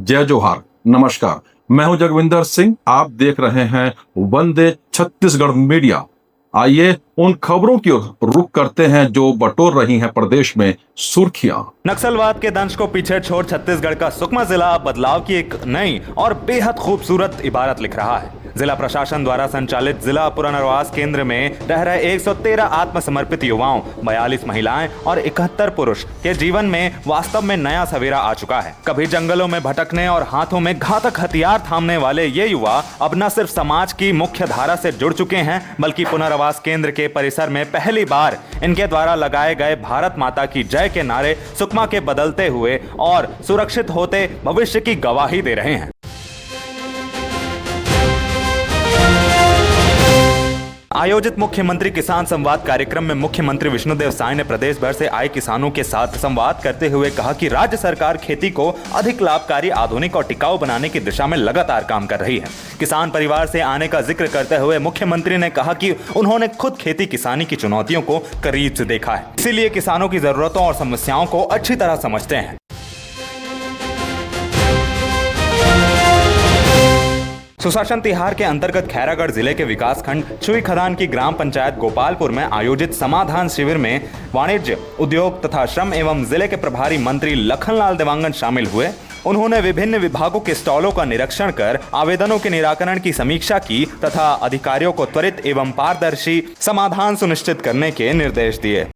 जय जोहार, नमस्कार। मैं हूं जगविंदर सिंह। आप देख रहे हैं वंदे छत्तीसगढ़ मीडिया। आइए उन खबरों की ओर रुख करते हैं जो बटोर रही हैं प्रदेश में सुर्खियां। नक्सलवाद के दंश को पीछे छोड़ छत्तीसगढ़ का सुकमा जिला बदलाव की एक नई और बेहद खूबसूरत इबारत लिख रहा है। जिला प्रशासन द्वारा संचालित जिला पुनर्वास केंद्र में रह रहे 113 आत्मसमर्पित युवाओं, 42 महिलाएं और 71 पुरुष के जीवन में वास्तव में नया सवेरा आ चुका है। कभी जंगलों में भटकने और हाथों में घातक हथियार थामने वाले ये युवा अब न सिर्फ समाज की मुख्य धारा से जुड़ चुके हैं, बल्कि पुनर्वास केंद्र के परिसर में पहली बार इनके द्वारा लगाए गए भारत माता की जय के नारे सुकमा के बदलते हुए और सुरक्षित होते भविष्य की गवाही दे रहे हैं। आयोजित मुख्यमंत्री किसान संवाद कार्यक्रम में मुख्यमंत्री विष्णुदेव साय ने प्रदेश भर से आए किसानों के साथ संवाद करते हुए कहा कि राज्य सरकार खेती को अधिक लाभकारी, आधुनिक और टिकाऊ बनाने की दिशा में लगातार काम कर रही है। किसान परिवार से आने का जिक्र करते हुए मुख्यमंत्री ने कहा कि उन्होंने खुद खेती किसानी की चुनौतियों को करीब से देखा है, इसीलिए किसानों की जरूरतों और समस्याओं को अच्छी तरह समझते हैं। सुशासन तिहार के अंतर्गत खैरागढ़ जिले के विकासखंड छुई खदान की ग्राम पंचायत गोपालपुर में आयोजित समाधान शिविर में वाणिज्य, उद्योग तथा श्रम एवं जिले के प्रभारी मंत्री लखनलाल देवांगन शामिल हुए। उन्होंने विभिन्न विभागों के स्टॉलों का निरीक्षण कर आवेदनों के निराकरण की समीक्षा की तथा अधिकारियों को त्वरित एवं पारदर्शी समाधान सुनिश्चित करने के निर्देश दिए।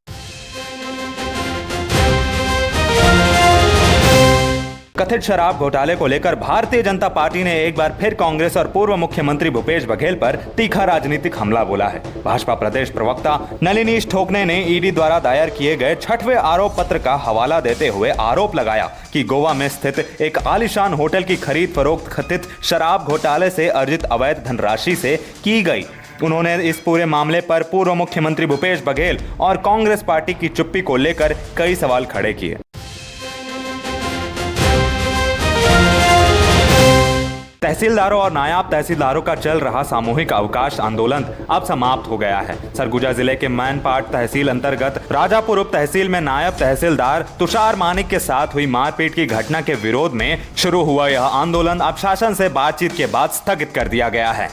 कथित शराब घोटाले को लेकर भारतीय जनता पार्टी ने एक बार फिर कांग्रेस और पूर्व मुख्यमंत्री भूपेश बघेल पर तीखा राजनीतिक हमला बोला है। भाजपा प्रदेश प्रवक्ता नलिनीश ठोकने ने ईडी द्वारा दायर किए गए 6वें आरोप पत्र का हवाला देते हुए आरोप लगाया कि गोवा में स्थित एक आलीशान होटल की खरीद फरोख्त कथित शराब घोटाले से अर्जित अवैध धनराशि से की गई। उन्होंने इस पूरे मामले पर पूर्व मुख्यमंत्री भूपेश बघेल और कांग्रेस पार्टी की चुप्पी को लेकर कई सवाल खड़े किए। तहसीलदारों और नायब तहसीलदारों का चल रहा सामूहिक अवकाश आंदोलन अब समाप्त हो गया है। सरगुजा जिले के मैनपाट तहसील अंतर्गत राजापुर उप तहसील में नायब तहसीलदार तुषार मानिक के साथ हुई मारपीट की घटना के विरोध में शुरू हुआ यह आंदोलन अब शासन से बातचीत के बाद स्थगित कर दिया गया है।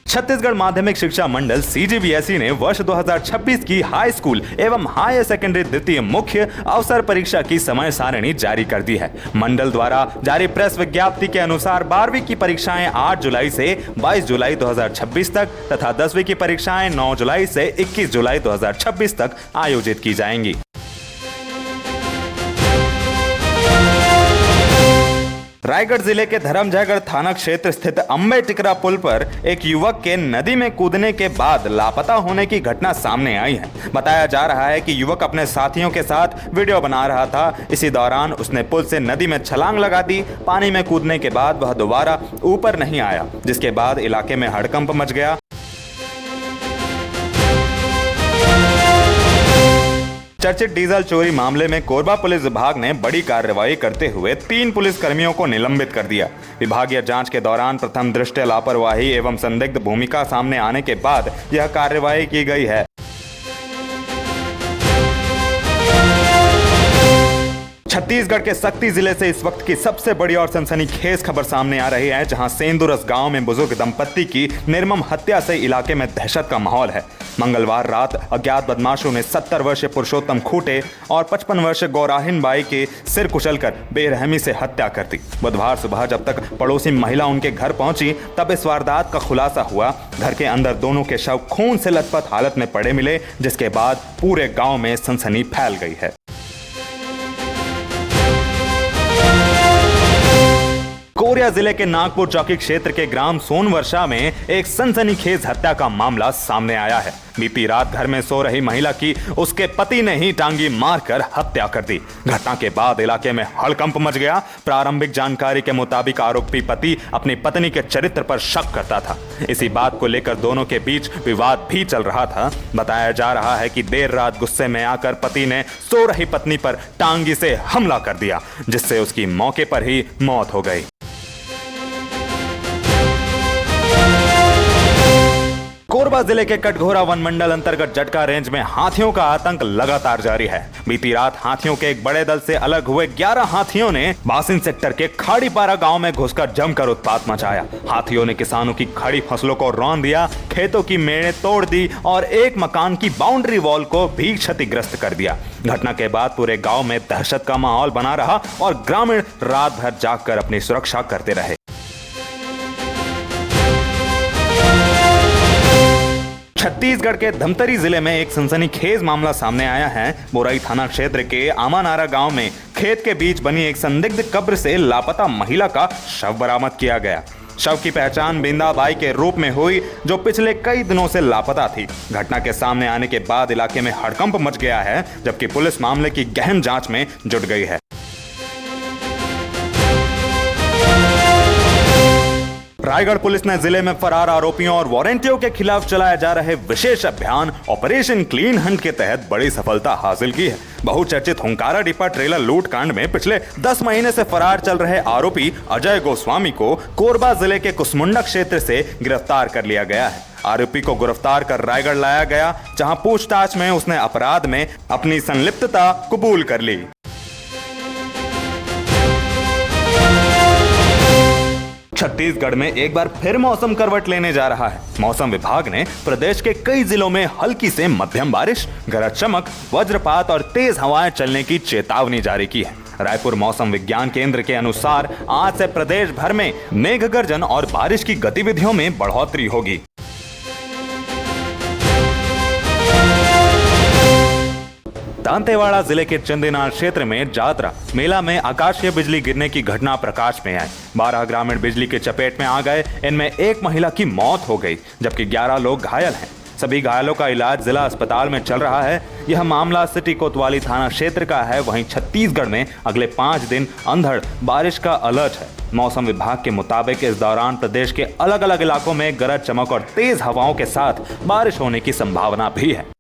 छत्तीसगढ़ माध्यमिक शिक्षा मंडल CGBSE ने वर्ष 2026 की हाई स्कूल एवं हायर सेकेंडरी द्वितीय मुख्य अवसर परीक्षा की समय सारिणी जारी कर दी है। मंडल द्वारा जारी प्रेस विज्ञप्ति के अनुसार 12वीं की परीक्षाएं 8 जुलाई से 22 जुलाई 2026 तक तथा 10वीं की परीक्षाएं 9 जुलाई से 21 जुलाई 2026 तक आयोजित की जाएंगी। रायगढ़ जिले के धर्मजयगढ़ थाना क्षेत्र स्थित अंबे टिकरा पुल पर एक युवक के नदी में कूदने के बाद लापता होने की घटना सामने आई है। बताया जा रहा है कि युवक अपने साथियों के साथ वीडियो बना रहा था। इसी दौरान उसने पुल से नदी में छलांग लगा दी। पानी में कूदने के बाद वह दोबारा ऊपर नहीं आया, जिसके बाद इलाके में हड़कंप मच गया। चर्चित डीजल चोरी मामले में कोरबा पुलिस विभाग ने बड़ी कार्रवाई करते हुए 3 पुलिस कर्मियों को निलंबित कर दिया। विभागीय जांच के दौरान प्रथम दृष्टया लापरवाही एवं संदिग्ध भूमिका सामने आने के बाद यह कार्रवाई की गई है। छत्तीसगढ़ के सक्ती जिले से इस वक्त की सबसे बड़ी और सनसनीखेज खबर सामने आ रही है, जहां सेंदुरस गांव में बुजुर्ग दंपत्ति की निर्मम हत्या से इलाके में दहशत का माहौल है। मंगलवार रात अज्ञात बदमाशों ने 70 वर्षीय पुरुषोत्तम खूटे और 55 वर्षीय गौराहिन बाई के सिर कुचलकर बेरहमी से हत्या कर दी। बुधवार सुबह जब तक पड़ोसी महिला उनके घर पहुंची तब इस वारदात का खुलासा हुआ। घर के अंदर दोनों के शव खून से लथपथ हालत में पड़े मिले, जिसके बाद पूरे गाँव में सनसनी फैल गई है। कोरिया जिले के नागपुर चौकी क्षेत्र के ग्राम सोनवर्षा में एक सनसनीखेज हत्या का मामला सामने आया है। बीती रात घर में सो रही महिला की उसके पति ने ही टांगी मारकर हत्या कर दी। घटना के बाद इलाके में हड़कंप मच गया। प्रारंभिक जानकारी के मुताबिक आरोपी पति अपनी पत्नी के चरित्र पर शक करता था। इसी बात को लेकर दोनों के बीच विवाद भी चल रहा था। बताया जा रहा है कि देर रात गुस्से में आकर पति ने सो रही पत्नी पर टांगी से हमला कर दिया, जिससे उसकी मौके पर ही मौत हो गई। कोरबा जिले के कटघोरा वन मंडल अंतर्गत जटका रेंज में हाथियों का आतंक लगातार जारी है। बीती रात हाथियों के एक बड़े दल से अलग हुए 11 हाथियों ने बासिन सेक्टर के खाड़ीपारा गांव में घुसकर जमकर उत्पात मचाया। हाथियों ने किसानों की खड़ी फसलों को रौंद दिया, खेतों की मेड़ें तोड़ दी और एक मकान की बाउंड्री वॉल को भी क्षतिग्रस्त कर दिया। घटना के बाद पूरे गांव में दहशत का माहौल बना रहा और ग्रामीण रात भर जागकर अपनी सुरक्षा करते रहे। छत्तीसगढ़ के धमतरी जिले में एक सनसनीखेज मामला सामने आया है। बोराई थाना क्षेत्र के आमानारा गांव में खेत के बीच बनी एक संदिग्ध कब्र से लापता महिला का शव बरामद किया गया। शव की पहचान बिंदाबाई के रूप में हुई, जो पिछले कई दिनों से लापता थी। घटना के सामने आने के बाद इलाके में हड़कंप मच गया है, जबकि पुलिस मामले की गहन जांच में जुट गई है। रायगढ़ पुलिस ने जिले में फरार आरोपियों और वारंटियों के खिलाफ चलाए जा रहे विशेष अभियान ऑपरेशन क्लीन हंट के तहत बड़ी सफलता हासिल की है। बहुचर्चित हुंकारा डिपा ट्रेलर लूट कांड में पिछले 10 महीने से फरार चल रहे आरोपी अजय गोस्वामी को कोरबा जिले के कुसमुंडा क्षेत्र से गिरफ्तार कर लिया गया है। आरोपी को गिरफ्तार कर रायगढ़ लाया गया, जहां पूछताछ में उसने अपराध में अपनी संलिप्तता कबूल कर ली। छत्तीसगढ़ में एक बार फिर मौसम करवट लेने जा रहा है। मौसम विभाग ने प्रदेश के कई जिलों में हल्की से मध्यम बारिश, गरज चमक, वज्रपात और तेज हवाएं चलने की चेतावनी जारी की है। रायपुर मौसम विज्ञान केंद्र के अनुसार आज से प्रदेश भर में मेघ गर्जन और बारिश की गतिविधियों में बढ़ोतरी होगी। दांतेवाड़ा जिले के चंदीनार क्षेत्र में जात्रा मेला में आकाशीय बिजली गिरने की घटना प्रकाश में आई। 12 ग्रामीण बिजली की चपेट में आ गए। इनमें एक महिला की मौत हो गई, जबकि 11 लोग घायल हैं। सभी घायलों का इलाज जिला अस्पताल में चल रहा है। यह मामला सिटी कोतवाली थाना क्षेत्र का है। वहीं छत्तीसगढ़ में अगले 5 दिन अंधड़ बारिश का अलर्ट है। मौसम विभाग के मुताबिक इस दौरान प्रदेश के अलग अलग इलाकों में गरज चमक और तेज हवाओं के साथ बारिश होने की संभावना भी है।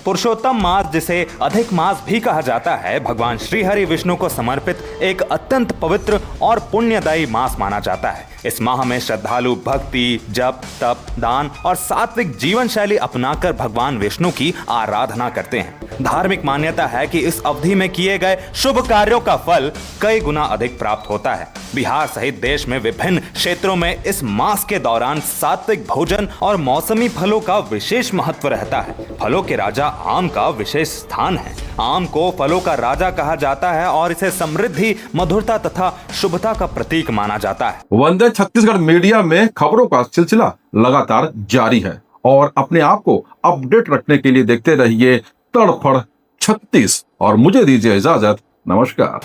पुरुषोत्तम मास, जिसे अधिक मास भी कहा जाता है, भगवान श्री हरि विष्णु को समर्पित एक अत्यंत पवित्र और पुण्यदायी मास माना जाता है। इस माह में श्रद्धालु भक्ति, जप, तप, दान और सात्विक जीवन शैली अपनाकर भगवान विष्णु की आराधना करते हैं। धार्मिक मान्यता है कि इस अवधि में किए गए शुभ कार्यों का फल कई गुना अधिक प्राप्त होता है। बिहार सहित देश में विभिन्न क्षेत्रों में इस मास के दौरान सात्विक भोजन और मौसमी फलों का विशेष महत्व रहता है। फलों के राजा आम का विशेष स्थान है। आम को फलों का राजा कहा जाता है और इसे समृद्धि, मधुरता तथा शुभता का प्रतीक माना जाता है। वंदे छत्तीसगढ़ मीडिया में खबरों का सिलसिला लगातार जारी है और अपने आप को अपडेट रखने के लिए देखते रहिए तड़फड़ 36 और मुझे दीजिए इजाजत। नमस्कार।